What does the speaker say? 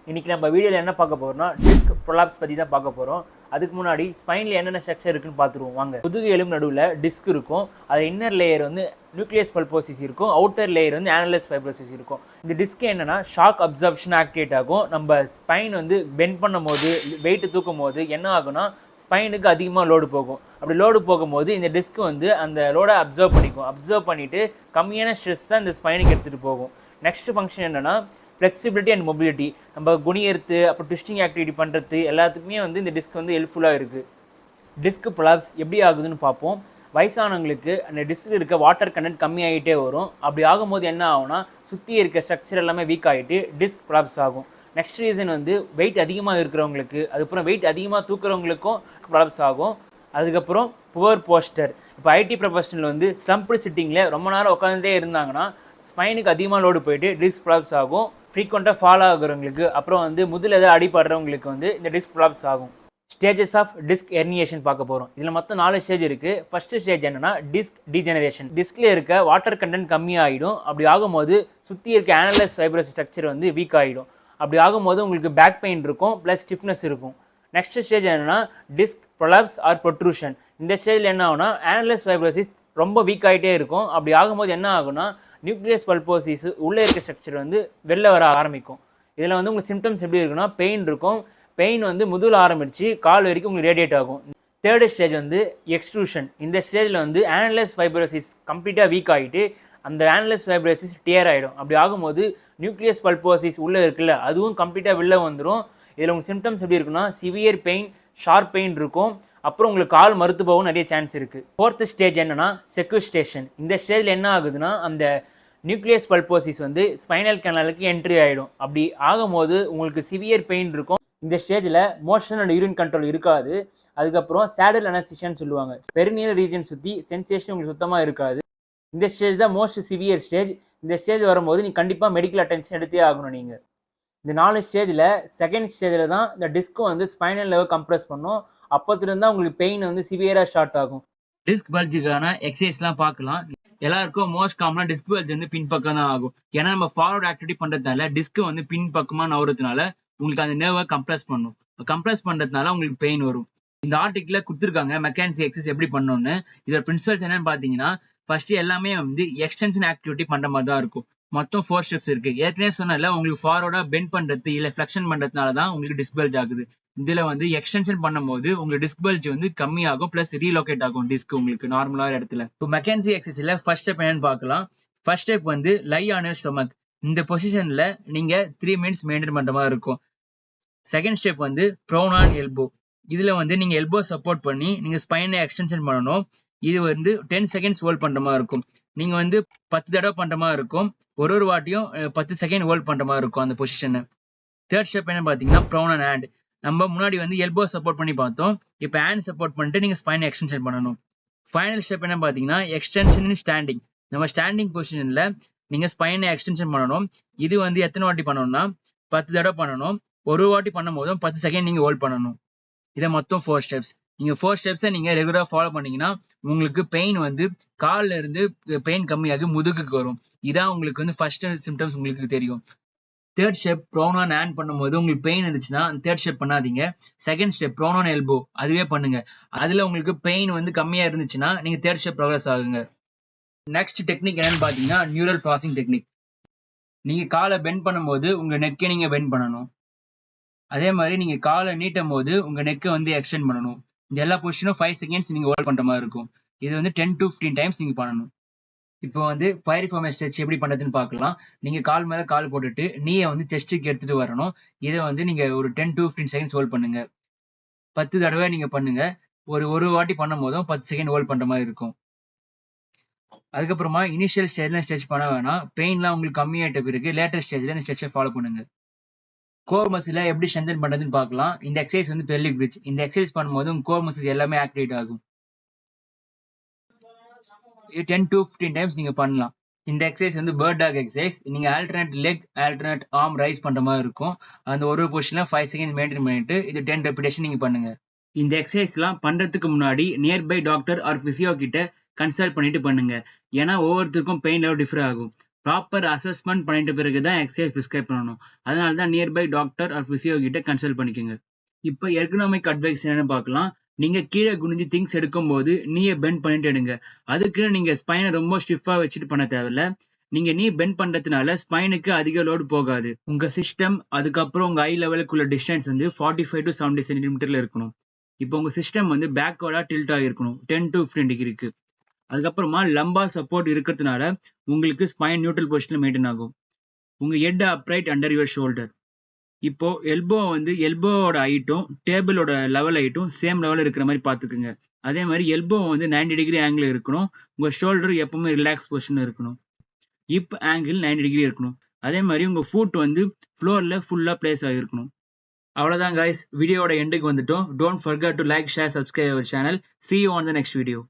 இன்னைக்கு நம்ம வீடியோவில் என்ன பார்க்க போறோம்னா டிஸ்க் ப்ரொலாப்ஸ் பற்றி தான் பார்க்க போகிறோம். அதுக்கு முன்னாடி ஸ்பைனில் என்னென்ன ஸ்ட்ரக்சர் இருக்குன்னு பார்த்துருவோம் வாங்க. முதுகு எலும்பு நடுவில் டிஸ்க் இருக்கும். அது இன்னர் லேயர் வந்து நியூக்ளியஸ் பல்போசிஸ் இருக்கும். அவுட்டர் லேயர் வந்து ஆனலஸ் ஃபைப்ரோசிஸ் இருக்கும். இந்த டிஸ்க் என்னன்னா ஷாக் அப்சர்ப்ஷன் ஆக்டிவேட் ஆகும். நம்ம ஸ்பைன் வந்து பெண்ட் பண்ணும் போது வெயிட் தூக்கும் போது என்ன ஆகும்னா ஸ்பைனுக்கு அதிகமாக லோடு போகும். அப்படி லோடு போகும்போது இந்த டிஸ்க் வந்து அந்த லோடை அப்சர்வ் பண்ணிக்கும். அப்சர்வ் பண்ணிட்டு கம்மியான ஸ்ட்ரெஸ் தான் இந்த ஸ்பைனுக்கு எடுத்துகிட்டு போகும். நெக்ஸ்ட் ஃபங்க்ஷன் என்னன்னா ஃப்ளெக்சிபிலிட்டி அண்ட் மொபிலிட்டி. நம்ம குனியறது அப்புறம் ட்விஸ்டிங் ஆக்டிவிட்டி பண்ணுறது எல்லாத்துக்குமே வந்து இந்த டிஸ்க் வந்து ஹெல்ப்ஃபுல்லாக இருக்குது. டிஸ்க் ப்ரொலாப்ஸ் எப்படி ஆகுதுன்னு பார்ப்போம். வயசானவங்களுக்கு அந்த டிஸ்க் இருக்க வாட்டர் கண்டென்ட் கம்மியாகிட்டே வரும். அப்படி ஆகும்போது என்ன ஆகும்னா சுற்றி இருக்க ஸ்ட்ரக்சர் எல்லாமே வீக் ஆகிட்டு டிஸ்க் ப்ரொலாப்ஸ் ஆகும். நெக்ஸ்ட் ரீசன் வந்து வெயிட் அதிகமாக இருக்கிறவங்களுக்கு, அதுக்கப்புறம் வெயிட் அதிகமாக தூக்குறவங்களுக்கும் ப்ரொலாப்ஸ் ஆகும். அதுக்கப்புறம் புவர் போஸ்டர். இப்போ ஐடி ப்ரொஃபஷனல் வந்து ஸ்லம்ப்டு சிட்டிங்கில் ரொம்ப நேரம் உட்காந்துட்டே இருந்தாங்கன்னா ஸ்பைனுக்கு அதிகமாக லோடு போயிட்டு டிஸ்க் ப்ரொலாப்ஸ் ஆகும். ஃப்ரீக்வெண்ட்டாக ஃபாலோ ஆகுறவங்களுக்கு அப்புறம் வந்து முதல்ல ஏதாவது அடிபடுறவங்களுக்கு வந்து இந்த டிஸ்க் ப்ரொலாப்ஸ் ஆகும். ஸ்டேஜஸ் ஆஃப் டிஸ்க் ஹெர்னியேஷன் பார்க்க போகிறோம். இதில் மொத்தம் 4 ஸ்டேஜ் இருக்குது. ஃபர்ஸ்ட் ஸ்டேஜ் என்னன்னா டிஸ்க் டீஜெனரேஷன். டிஸ்கில் இருக்க வாட்டர் கண்டென்ட் கம்மியாகிடும். அப்படி ஆகும்போது சுற்றி இருக்க ஆனலஸ் ஃபைப்ரஸ் ஸ்ட்ரக்சர் வந்து வீக் ஆகிடும். அப்படி ஆகும்போது உங்களுக்கு பேக் பெயின் இருக்கும், ப்ளஸ் ஸ்டிஃப்னஸ் இருக்கும். நெக்ஸ்ட் ஸ்டேஜ் என்னன்னா டிஸ்க் ப்ரொலாப்ஸ் ஆர் ப்ரொட்ரூஷன். இந்த ஸ்டேஜில் என்ன ஆகும்னா ஆனலஸ் ஃபைப்ரோசிஸ் ரொம்ப வீக் ஆகிட்டே இருக்கும். அப்படி ஆகும்போது என்ன ஆகும்னா நியூக்ளியஸ் பல்போசிஸ் உள்ளே இருக்க ஸ்ட்ரக்சர் வந்து வெளில வர ஆரம்பிக்கும். இதில் வந்து உங்களுக்கு சிம்டம்ஸ் எப்படி இருக்குன்னா பெயின் இருக்கும். பெயின் வந்து முதுகில் ஆரம்பித்து கால் வரைக்கும் உங்களுக்கு ரேடியேட் ஆகும். தேர்டு ஸ்டேஜ் வந்து எக்ஸ்ட்ரூஷன். இந்த ஸ்டேஜில் வந்து ஆனலஸ் ஃபைப்ரோசிஸ் கம்ப்ளீட்டாக வீக் ஆகிட்டு அந்த ஆனலஸ் ஃபைப்ரோசிஸ் டியர் ஆகிடும். அப்படி ஆகும்போது நியூக்ளியஸ் பல்போசிஸ் உள்ளே இருக்குல்ல அதுவும் கம்ப்ளீட்டாக வெளில வந்துடும். இதில் உங்களுக்கு சிம்டம்ஸ் எப்படி இருக்குன்னா சிவியர் பெயின், ஷார்ப் பெயின் இருக்கும். அப்புறம் உங்களுக்கு கால் மறுத்து போகவும் நிறைய சான்ஸ் இருக்குது. ஃபோர்த் ஸ்டேஜ் என்னன்னா செக்யூஸ்டேஷன். இந்த ஸ்டேஜில் என்ன ஆகுதுன்னா அந்த நியூக்ளியஸ் பல்போசிஸ் வந்து ஸ்பைனல் கேனலுக்கு என்ட்ரி ஆகிடும். அப்படி ஆகும்போது உங்களுக்கு சிவியர் பெயின் இருக்கும். இந்த ஸ்டேஜில் மோஷன் அண்ட் யூரின் கண்ட்ரோல் இருக்காது. அதுக்கப்புறம் சேடல் அனஸ்தீசியான்னு சொல்லுவாங்க. பெரினியல் ரீஜன் சுற்றி சென்சேஷன் உங்களுக்கு சுத்தமாக இருக்காது. இந்த ஸ்டேஜ் தான் மோஸ்ட் சிவியர் ஸ்டேஜ். இந்த ஸ்டேஜ் வரும்போது நீங்கள் கண்டிப்பாக மெடிக்கல் அட்டென்ஷன் எடுத்தே ஆகணும். நீங்கள் இந்த 4 ஸ்டேஜில் செகண்ட் ஸ்டேஜில் தான் இந்த டிஸ்க்கும் வந்து ஸ்பைனல் லெவல் கம்ப்ரெஸ் பண்ணும். அப்போத்துலேருந்து தான் உங்களுக்கு பெயின் வந்து சிவியராக ஸ்டார்ட் ஆகும். டிஸ்க் பல்ஜுக்கான எக்ஸசைஸ்லாம் பார்க்கலாம். எல்லாருக்கும் மோஸ்ட் காமனாக டிஸ்க் பல்ஜ் வந்து பின்பக்கம் தான் ஆகும். ஏன்னா நம்ம ஃபார்வர்ட் ஆக்டிவிட்டி பண்ணுறதுனால டிஸ்க் வந்து பின்பக்கமாக நவறதுனால உங்களுக்கு அந்த நர்வை கம்ப்ரெஸ் பண்ணும். கம்ப்ரெஸ் பண்ணுறதுனால உங்களுக்கு பெயின் வரும். இந்த ஆர்டிக்கில் கொடுத்துருக்காங்க மெக்கானிக்ஸ் எக்ஸசைஸ் எப்படி பண்ணணும்னு. இதோட பிரின்சிபல்ஸ் என்னன்னு பார்த்தீங்கன்னா ஃபர்ஸ்ட் எல்லாமே வந்து எக்ஸ்டென்ஷன் ஆக்டிவிட்டி பண்ணுற மாதிரி தான் இருக்கும். மொத்தம் 4 ஸ்டெப்ஸ் இருக்கு. ஏற்கனவே சொன்னால உங்களுக்கு ஃபார்வர்டா பெண்ட் பண்றது இல்ல ஃபிளெக்ஷன் பண்றதுனால தான் உங்களுக்கு டிஸ்க் பல்ஜ் ஆகுது. இதுல வந்து எக்ஸ்டென்ஷன் பண்ணும்போது உங்களுக்கு டிஸ்க் பல்ஜ் வந்து கம்மியாகும், பிளஸ் ரீலோகேட் ஆகும் டிஸ்க் உங்களுக்கு நார்மலான இடத்துல. இப்போ மெக்கானிக்ஸ் எக்ஸசைஸ்ல ஃபர்ஸ்ட் ஸ்டெப் என்னன்னு பார்க்கலாம். ஃபர்ஸ்ட் ஸ்டெப் வந்து லை ஆன் யுவர் ஸ்டொமக். இந்த பொசிஷன்ல நீங்க 3 மினிட்ஸ் மெயின்டைன் பண்ற மாதிரி இருக்கும். செகண்ட் ஸ்டெப் வந்து ப்ரோன் ஆன் எல்போ. இதுல வந்து நீங்க எல்போ சப்போர்ட் பண்ணி நீங்க ஸ்பைனை எக்ஸ்டென்ஷன் பண்ணணும். இது வந்து 10 செகண்ட்ஸ் ஹோல்ட் பண்ற மாதிரி இருக்கும். நீங்க வந்து 10 தடவை பண்ற மாதிரி இருக்கும். ஒரு வாட்டியும் 10 செகண்ட் ஹோல்ட் பண்ற மாதிரி இருக்கும் அந்த பொசிஷனை. தேர்ட் ஸ்டெப் என்ன பாத்தீங்கன்னா ப்ரோன் அண்ட் ஹேண்ட். நம்ம முன்னாடி வந்து எல்போ சப்போர்ட் பண்ணி பார்த்தோம். இப்போ ஹேண்ட் சப்போர்ட் பண்ணிட்டு நீங்க ஸ்பைனை எக்ஸ்டென்ஷன் பண்ணணும். ஃபைனல் ஸ்டெப் என்ன பாத்தீங்கன்னா எக்ஸ்டென்ஷன் இன் ஸ்டாண்டிங். நம்ம ஸ்டாண்டிங் பொசிஷன்ல நீங்க ஸ்பைனை எக்ஸ்டென்ஷன் பண்ணணும். இது வந்து எத்தனை வாட்டி பண்ணணும்னா 10 தடவை பண்ணணும். ஒரு வாட்டி பண்ணும் போதும் 10 செகண்ட் நீங்க ஹோல்ட் பண்ணணும். இதை மொத்தம் 4 ஸ்டெப்ஸ். நீங்க 4 ஸ்டெப்ஸை நீங்க ரெகுலரா ஃபாலோ பண்ணீங்கன்னா உங்களுக்கு பெயின் வந்து கால்ல இருந்து பெயின் கம்மியாகி முதுகுக்கு வரும். இதான் உங்களுக்கு வந்து ஃபர்ஸ்ட் சிம்டம்ஸ் உங்களுக்கு தெரியும். Third step prone on hand பண்ணும்போது உங்களுக்கு பெயின் இருந்துச்சுன்னா தேர்ட் ஸ்டெப் பண்ணாதீங்க. Second step prone on elbow அதுவே பண்ணுங்க. அதுல உங்களுக்கு பெயின் வந்து கம்மியா இருந்துச்சுன்னா நீங்க தேர்ட் ஸ்டெப் ப்ரோக்ரஸ் ஆகுங்க. நெக்ஸ்ட் டெக்னிக் என்னன்னு பாத்தீங்கன்னா நியூரல் கிராசிங் டெக்னிக். நீங்க காலை பெண்ட் பண்ணும்போது உங்க நெக்கை நீங்க பெண்ட் பண்ணணும். அதே மாதிரி நீங்க காலை நீட்டும் போது உங்க நெக்கை வந்து எக்ஸ்டெண்ட் பண்ணணும். இந்த எல்லா பொசிஷனும் 5 செகண்ட்ஸ் நீங்க ஹோல்ட் பண்ற மாதிரி இருக்கும். இது வந்து 10 to 15 டைம்ஸ் நீங்க பண்ணணும். இப்போ வந்து பைரிஃபார்ம் ஸ்ட்ரெச் எப்படி பண்றதுன்னு பார்க்கலாம். நீங்க கால் மேல கால் போட்டுட்டு நீயை வந்து செஸ்ட்டுக்கு எடுத்துட்டு வரணும். இதை வந்து நீங்க ஒரு 10 to 15 செகண்ட்ஸ் ஹோல்ட் பண்ணுங்க. 10 தடவை நீங்க பண்ணுங்க. ஒரு வாட்டி பண்ணும் போதும் 10 செகண்ட் ஹோல்ட் பண்ற மாதிரி இருக்கும். அதுக்கப்புறமா இனிஷியல் ஸ்டேஜ்ல ஸ்ட்ரெச் பண்ண வேணாம். பெயின்லாம் உங்களுக்கு கம்மியாயிட்ட பிறகு லேட்டர் ஸ்டேஜ்ல இந்த ஸ்ட்ரெச்சை ஃபாலோ பண்ணுங்க. கோர் மசில எப்படி ஸ்ட்ரென்தன் பண்றதுன்னு பார்க்கலாம். இந்த எக்ஸசைஸ் வந்து பெல்விக் பிரிட்ஜ். இந்த எக்ஸசைஸ் பண்ணும்போது கோர் மசில்ஸ் எல்லாமே ஆக்டிவேட் ஆகும். 10 to 15 டைம்ஸ் நீங்க பண்ணலாம். இந்த எக்ஸசைஸ் வந்து பேர்ட் டாக் எக்ஸசைஸ். நீங்க alternate leg alternate arm rice பண்ற மாதிரி இருக்கும். அந்த ஒரு பொசிஷன்ல 5 செகண்ட் மெயின்டைன் பண்ணிட்டு இது 10 ரெப்பிடேஷன் நீங்க பண்ணுங்க. இந்த எக்ஸசைஸ்லாம் பண்றதுக்கு முன்னாடி நியர்பை டாக்டர் ஆர் பிசியோ கிட்ட கன்சல்ட் பண்ணிட்டு பண்ணுங்க. ஏன்னா ஒவ்வொருத்தருக்கும் பெயின் லெவல் டிஃபர் ஆகும். ப்ராப்பர் அசஸ்மெண்ட் பண்ணிட்ட பிறகு தான் எக்ஸசைஸ் ப்ரிஸ்கிரைப் பண்ணணும். அதனால தான் நியர்பை டாக்டர் ஆர் பிசியோ கிட்ட கன்சல்ட் பண்ணிக்கோங்க. இப்போ எர்கனாமிக் அட்வைஸ் என்னன்னு பார்க்கலாம். நீங்க கீழே குனிஞ்சு திங்ஸ் எடுக்கும்போது நீயை பெண்ட் பண்ணிட்டு எடுங்க. அதுக்கு நீங்க ஸ்பைனை ரொம்ப ஸ்டிஃபா வச்சுட்டு பண்ண தேவையில்ல. நீங்க நீ பெண்ட் பண்றதுனால ஸ்பைனுக்கு அதிக லோடு போகாது. உங்க சிஸ்டம் அதுக்கப்புறம் உங்க ஐ லெவலுக்குள்ள டிஸ்டன்ஸ் வந்து 45 to 70 சென்டிமீட்டர்ல இருக்கணும். இப்போ உங்க சிஸ்டம் வந்து பேக்வர்டா டில்ட் ஆகிருக்கணும் 10 to 15 டிகிரிக்கு. அதுக்கப்புறமா லம்பா சப்போர்ட் இருக்கிறதுனால உங்களுக்கு ஸ்பைன் நியூட்ரல் பொசிஷன்ல மெயின்டைன் ஆகும். உங்க head upright under your shoulder. இப்போ எல்போ வந்து எல்போவோட ஹைட்டும் டேபிளோட லெவல் ஹைட்டும் சேம் லெவல் இருக்கிற மாதிரி பார்த்துக்குங்க. அதே மாதிரி எல்போ வந்து 90 டிகிரி ஆங்கிள் இருக்கணும். உங்க ஷோல்டர் எப்பவுமே ரிலாக்ஸ் பொசிஷன் இருக்கணும். ஹிப் ஆங்கிள் 90 டிகிரி இருக்கணும். அதே மாதிரி உங்க ஃபுட் வந்து ஃப்ளோர்ல ஃபுல்லா பிளேஸ் ஆகிருக்கணும். அவ்வளவுதான் guys, வீடியோட எண்டுக்கு வந்துட்டோம். Don't forget to like, share, subscribe our channel. See you on the next video.